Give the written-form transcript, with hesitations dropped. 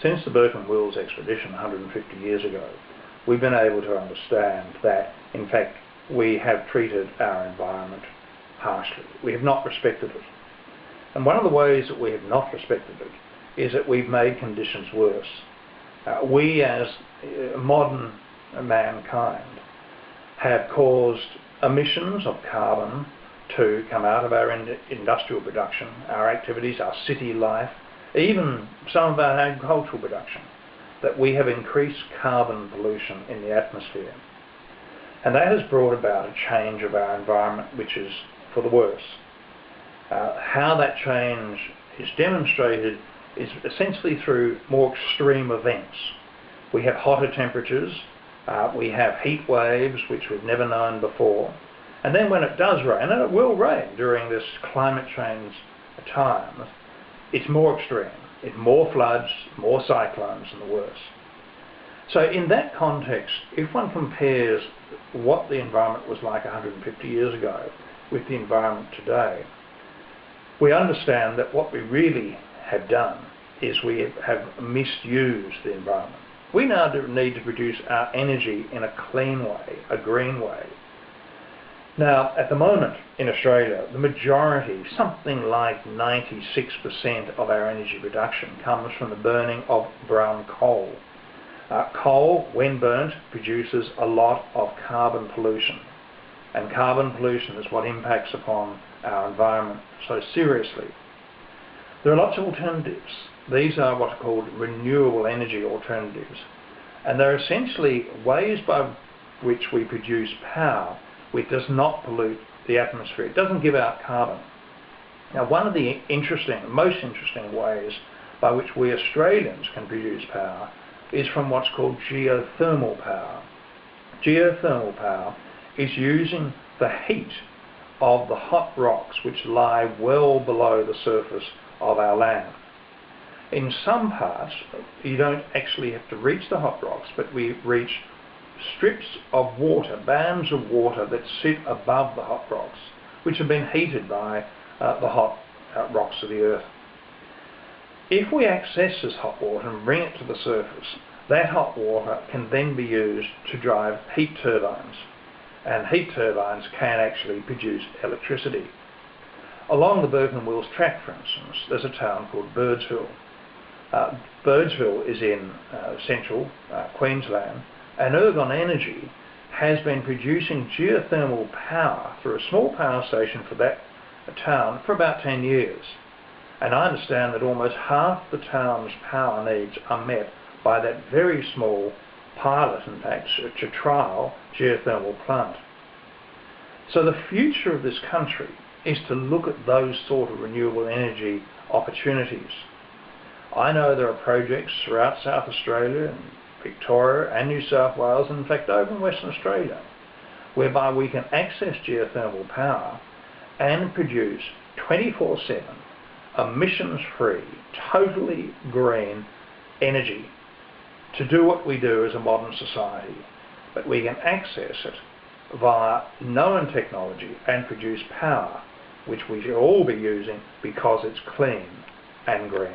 Since the Burke and Wills expedition 150 years ago, we've been able to understand that, in fact, we have treated our environment harshly. We have not respected it. And one of the ways that we have not respected it is that we've made conditions worse. We as modern mankind have caused emissions of carbon to come out of our industrial production, our activities, our city life, even some of our agricultural production, that we have increased carbon pollution in the atmosphere. And that has brought about a change of our environment which is for the worse. How that change is demonstrated is essentially through more extreme events. We have hotter temperatures, we have heat waves which we've never known before, and then when it does rain, and it will rain during this climate change time, it's more extreme. It's more floods, more cyclones, and the worse. So in that context, if one compares what the environment was like 150 years ago with the environment today, we understand that what we really have done is we have misused the environment. We now need to produce our energy in a clean way, a green way. Now, at the moment in Australia, the majority, something like 96% of our energy production comes from the burning of brown coal. Coal, when burnt, produces a lot of carbon pollution. And carbon pollution is what impacts upon our environment so seriously. There are lots of alternatives. These are what are called renewable energy alternatives. And they're essentially ways by which we produce power which does not pollute the atmosphere. It doesn't give out carbon. Now, one of the most interesting ways by which we Australians can produce power is from what's called geothermal power. Geothermal power is using the heat of the hot rocks which lie well below the surface of our land. In some parts, you don't actually have to reach the hot rocks, but we reach strips of water, bands of water that sit above the hot rocks, which have been heated by the hot rocks of the earth. If we access this hot water and bring it to the surface, that hot water can then be used to drive heat turbines, and heat turbines can actually produce electricity. Along the Burke and Wills track, for instance, there's a town called Birdsville. Birdsville is in central Queensland, and Ergon Energy has been producing geothermal power through a small power station for that town for about 10 years. And I understand that almost half the town's power needs are met by that very small pilot, in fact, to trial geothermal plant. So the future of this country is to look at those sort of renewable energy opportunities. I know there are projects throughout South Australia and Victoria and New South Wales, and in fact over in Western Australia, whereby we can access geothermal power and produce 24/7 emissions-free, totally green energy to do what we do as a modern society. But we can access it via known technology and produce power which we should all be using because it's clean and green.